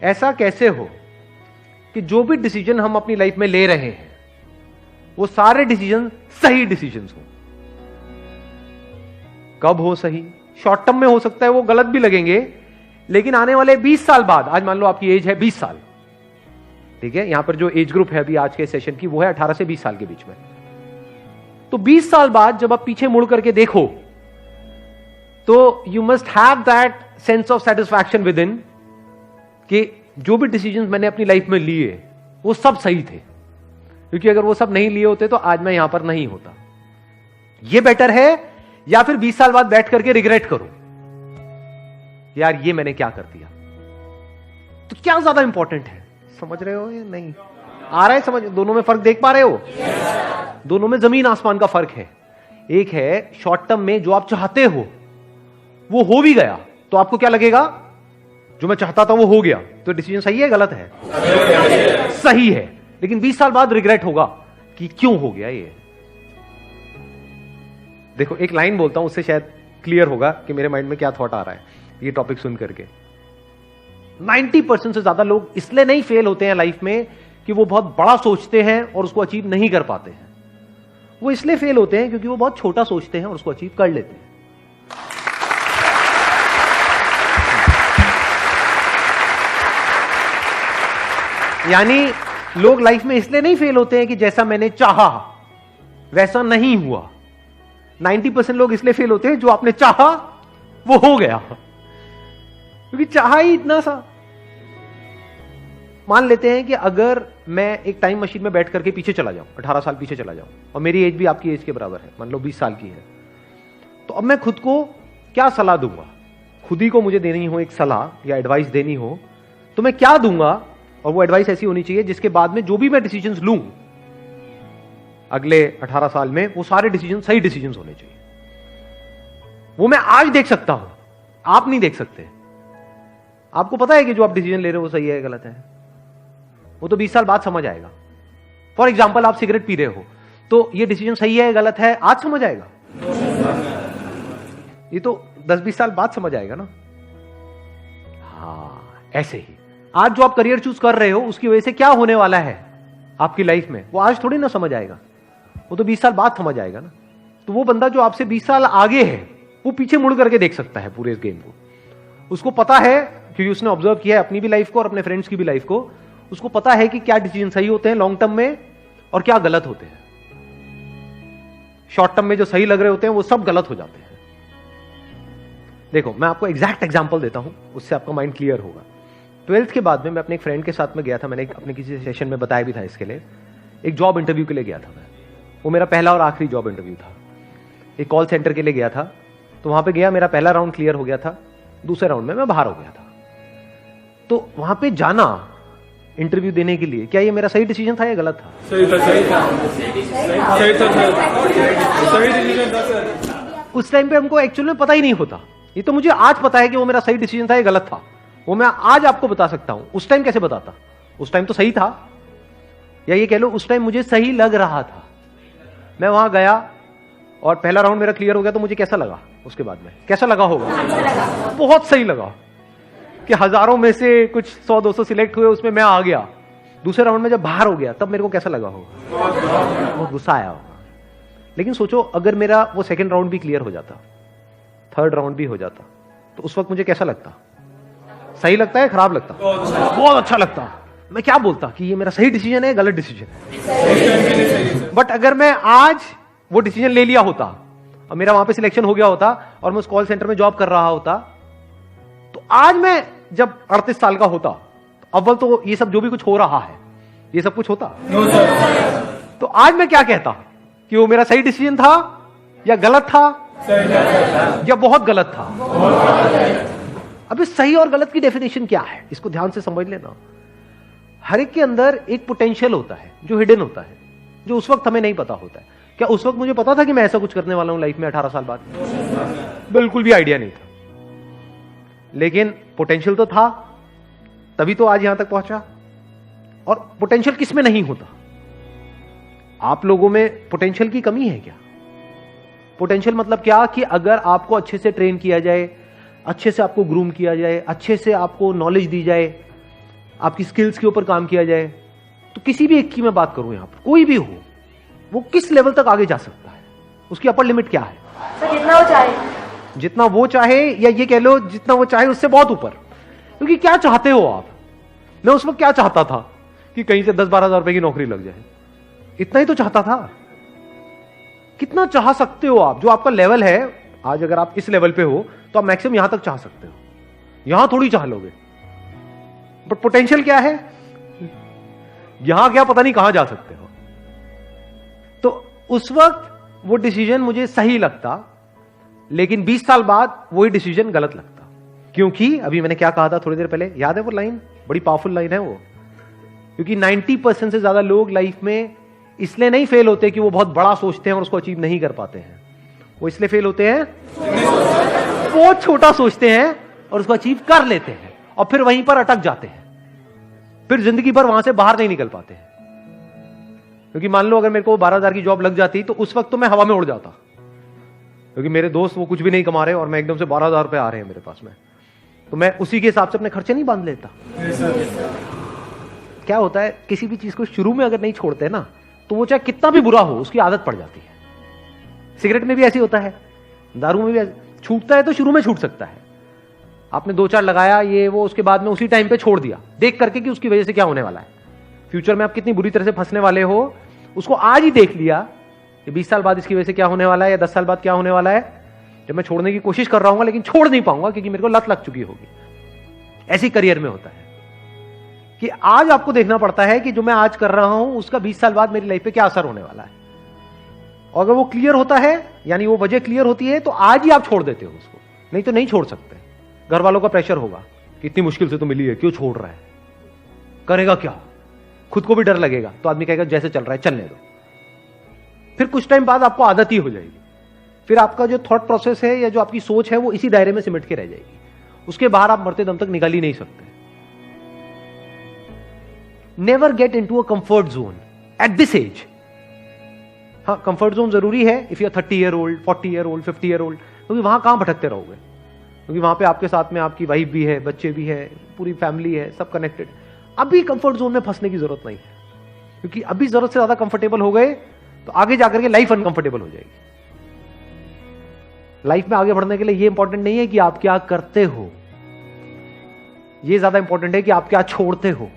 ऐसा कैसे हो कि जो भी डिसीजन हम अपनी लाइफ में ले रहे हैं वो सारे डिसीजन सही डिसीजन हो? कब हो सही? शॉर्ट टर्म में हो सकता है वो गलत भी लगेंगे, लेकिन आने वाले 20 साल बाद, आज मान लो आपकी एज है 20 साल, ठीक है, यहां पर जो एज ग्रुप है अभी आज के सेशन की वो है 18 से 20 साल के बीच में। तो 20 साल बाद जब आप पीछे मुड़ करके देखो तो you must have that sense of satisfaction with in कि जो भी डिसीजंस मैंने अपनी लाइफ में लिए वो सब सही थे, क्योंकि अगर वो सब नहीं लिए होते तो आज मैं यहां पर नहीं होता। ये बेटर है या फिर 20 साल बाद बैठ करके रिग्रेट करो यार ये मैंने क्या कर दिया? तो क्या ज्यादा इंपॉर्टेंट है? समझ रहे हो या नहीं? आ रहा है समझ? दोनों में फर्क देख पा रहे हो? दोनों में जमीन आसमान का फर्क है। एक है शॉर्ट टर्म में जो आप चाहते हो वो हो भी गया तो आपको क्या लगेगा? जो मैं चाहता था वो हो गया, तो डिसीजन सही है गलत है? सही है। लेकिन 20 साल बाद रिग्रेट होगा कि क्यों हो गया ये। देखो एक लाइन बोलता हूं, उससे शायद क्लियर होगा कि मेरे माइंड में क्या थॉट आ रहा है ये टॉपिक सुन करके। 90% से ज्यादा लोग इसलिए नहीं फेल होते हैं लाइफ में कि वो बहुत बड़ा सोचते हैं और उसको अचीव नहीं कर पाते हैं। वो इसलिए फेल होते हैं क्योंकि वो बहुत छोटा सोचते हैं और उसको अचीव कर लेते हैं। यानी लोग लाइफ में इसलिए नहीं फेल होते हैं कि जैसा मैंने चाहा वैसा नहीं हुआ। 90% लोग इसलिए फेल होते हैं जो आपने चाहा वो हो गया, क्योंकि चाहा ही इतना सा। मान लेते हैं कि अगर मैं एक टाइम मशीन में बैठ करके पीछे चला जाऊं, 18 साल पीछे चला जाऊं, और मेरी एज भी आपकी एज के बराबर है, मान लो 20 साल की है, तो अब मैं खुद को क्या सलाह दूंगा? खुद ही को मुझे देनी हो एक सलाह या एडवाइस देनी हो तो मैं क्या दूंगा? और वो एडवाइस ऐसी होनी चाहिए जिसके बाद में जो भी मैं डिसीजंस लूं अगले 18 साल में वो सारे डिसीजन सही डिसीजंस होने चाहिए। वो मैं आज देख सकता हूं, आप नहीं देख सकते। आपको पता है कि जो आप डिसीजन ले रहे हो वो सही है गलत है, वो तो 20 साल बाद समझ आएगा। फॉर एग्जाम्पल आप सिगरेट पी रहे हो तो ये डिसीजन सही है गलत है आज समझ आएगा, ये तो 10-20 साल बाद समझ आएगा ना। हाँ ऐसे ही आज जो आप करियर चूज कर रहे हो उसकी वजह से क्या होने वाला है आपकी लाइफ में वो आज थोड़ी ना समझ आएगा, वो तो 20 साल बाद समझ आएगा ना। तो वो बंदा जो आपसे 20 साल आगे है वो पीछे मुड़ करके देख सकता है पूरे इस गेम को। उसको पता है क्योंकि उसने ऑब्जर्व किया है अपनी भी लाइफ को और अपने फ्रेंड्स की भी लाइफ को। उसको पता है कि क्या डिसीजन सही होते हैं लॉन्ग टर्म में और क्या गलत होते हैं। शॉर्ट टर्म में जो सही लग रहे होते हैं वो सब गलत हो जाते हैं। देखो मैं आपको एग्जैक्ट एग्जांपल देता हूं, उससे आपका माइंड क्लियर होगा। 12th के बाद में मैं अपने एक फ्रेंड के साथ में गया था, मैंने अपने किसी सेशन में बताया भी था इसके लिए। एक जॉब इंटरव्यू के लिए गया था मैं, वो मेरा पहला और आखिरी जॉब इंटरव्यू था। एक कॉल सेंटर के लिए गया था, तो वहां पे गया, मेरा पहला राउंड क्लियर हो गया था, दूसरे राउंड में मैं बाहर हो गया था। तो वहां पे जाना इंटरव्यू देने के लिए, क्या ये मेरा सही डिसीजन था या गलत था? सही था, सही था, सही था, सही डिसीजन था सर। उस टाइम पे हमको एक्चुअली में पता ही नहीं होता। ये तो मुझे आज पता है कि वो मेरा सही डिसीजन था या गलत था, वो मैं आज आपको बता सकता हूं। उस टाइम कैसे बताता? उस टाइम तो सही था, या ये कह लो उस टाइम मुझे सही लग रहा था। मैं वहां गया और पहला राउंड मेरा क्लियर हो गया, तो मुझे कैसा लगा? उसके बाद में कैसा लगा होगा? बहुत सही लगा कि हजारों में से कुछ 100-200 सिलेक्ट हुए, उसमें मैं आ गया। दूसरे राउंड में जब बाहर हो गया तब मेरे को कैसा लगा होगा? बहुत गुस्सा आया होगा। लेकिन सोचो अगर मेरा वो सेकंड राउंड भी क्लियर हो जाता, थर्ड राउंड भी हो जाता, तो उस वक्त मुझे कैसा लगता? सही लगता है खराब लगता? बहुत अच्छा लगता। मैं क्या बोलता कि ये मेरा सही डिसीजन है गलत डिसीजन है। बट अगर मैं आज वो डिसीजन ले लिया होता और मेरा वहां पे सिलेक्शन हो गया होता और मैं उस कॉल सेंटर में जॉब कर रहा होता, तो आज मैं जब 38 साल का होता, तो अव्वल तो ये सब जो भी कुछ हो रहा है ये सब कुछ होता। तो आज मैं क्या कहता कि वो मेरा सही डिसीजन था या गलत था या बहुत गलत था? अब इस सही और गलत की डेफिनेशन क्या है इसको ध्यान से समझ लेना। हर एक के अंदर एक पोटेंशियल होता है जो हिडन होता है, जो उस वक्त हमें नहीं पता होता है। क्या उस वक्त मुझे पता था कि मैं ऐसा कुछ करने वाला हूं लाइफ में 18 साल बाद? बिल्कुल भी आइडिया नहीं था, लेकिन पोटेंशियल तो था, तभी तो आज यहां तक पहुंचा। और पोटेंशियल किस में नहीं होता? आप लोगों में पोटेंशियल की कमी है क्या? पोटेंशियल मतलब क्या कि अगर आपको अच्छे से ट्रेन किया जाए, अच्छे से आपको ग्रूम किया जाए, अच्छे से आपको नॉलेज दी जाए, आपकी स्किल्स के ऊपर काम किया जाए, तो किसी भी एक की मैं बात करूं, यहां पर कोई भी हो, वो किस लेवल तक आगे जा सकता है, उसकी अपर लिमिट क्या है? सर जितना वो चाहे। जितना वो चाहे, या ये कह लो जितना वो चाहे उससे बहुत ऊपर। क्योंकि क्या चाहते हो आप? मैं उस वक्त क्या चाहता था कि कहीं से 10-12 हजार रुपए की नौकरी लग जाए, इतना ही तो चाहता था। कितना चाह सकते हो आप? जो आपका लेवल है आज, अगर आप इस लेवल पे हो तो आप मैक्सिमम यहां तक चाह सकते हो, यहां थोड़ी चाह लोगे। बट पोटेंशियल क्या है, यहां क्या पता नहीं कहां जा सकते हो। तो उस वक्त वो डिसीजन मुझे सही लगता, लेकिन 20 साल बाद वही डिसीजन गलत लगता। क्योंकि अभी मैंने क्या कहा था थोड़ी देर पहले, याद है वो लाइन? बड़ी पावरफुल लाइन है वो। क्योंकि 90% से ज्यादा लोग लाइफ में इसलिए नहीं फेल होते कि वो बहुत बड़ा सोचते हैं और उसको अचीव नहीं कर पाते हैं। वो इसलिए फेल होते हैं, बहुत छोटा सोचते हैं और उसको अचीव कर लेते हैं, और फिर वहीं पर अटक जाते हैं, फिर जिंदगी भर वहां से बाहर नहीं निकल पाते हैं। क्योंकि मान लो अगर मेरे को 12,000 की जॉब लग जाती तो उस वक्त तो मैं हवा में उड़ जाता, क्योंकि मेरे दोस्त वो कुछ भी नहीं कमा रहे और मैं एकदम से 12,000 रुपए आ रहे हैं मेरे पास में, तो मैं उसी के हिसाब से अपने खर्चे नहीं बांध लेता। क्या होता है, किसी भी चीज को शुरू में अगर नहीं छोड़ते ना, तो वो चाहे कितना भी बुरा हो उसकी आदत पड़ जाती है। सिगरेट में भी ऐसी होता है, दारू में भी छूटता है तो शुरू में छूट सकता है। आपने 2-4 लगाया ये वो, उसके बाद में उसी टाइम पे छोड़ दिया, देख करके कि उसकी वजह से क्या होने वाला है, फ्यूचर में आप कितनी बुरी तरह से फंसने वाले हो, उसको आज ही देख लिया कि 20 साल बाद इसकी वजह से क्या होने वाला है, या 10 साल बाद क्या होने वाला है, जब मैं छोड़ने की कोशिश कर रहा हूं लेकिन छोड़ नहीं पाऊंगा क्योंकि मेरे को लत लग चुकी होगी। ऐसी करियर में होता है कि आज आपको देखना पड़ता है कि जो मैं आज कर रहा हूं उसका 20 साल बाद मेरी लाइफ पे क्या असर होने वाला है। और अगर वो क्लियर होता है, यानी वो वजह क्लियर होती है, तो आज ही आप छोड़ देते हो उसको, नहीं तो नहीं छोड़ सकते। घर वालों का प्रेशर होगा कि इतनी मुश्किल से तो मिली है, क्यों छोड़ रहा है, करेगा क्या, खुद को भी डर लगेगा, तो आदमी कहेगा जैसे चल रहा है चलने दो। फिर कुछ टाइम बाद आपको आदत ही हो जाएगी, फिर आपका जो थॉट प्रोसेस है या जो आपकी सोच है वो इसी दायरे में सिमट के रह जाएगी, उसके बाहर आप मरते दम तक निकल ही नहीं सकते। Never get into a comfort zone at this age. हाँ, कंफर्ट जोन जरूरी है if you are 30 year old, 40 year old, 50 year old, क्योंकि वहां कहां भटकते रहोगे, क्योंकि वहां पे आपके साथ में आपकी वाइफ भी है, बच्चे भी है, पूरी फैमिली है, सब कनेक्टेड। अभी कंफर्ट जोन में फंसने की जरूरत नहीं है, क्योंकि अभी जरूरत से ज्यादा कंफर्टेबल हो गए तो आगे जाकर के लाइफ अनकंफर्टेबल हो जाएगी। लाइफ में आगे बढ़ने के लिए ये इंपॉर्टेंट नहीं है कि आप क्या करते हो, ये ज्यादा इंपॉर्टेंट है कि आप क्या छोड़ते हो।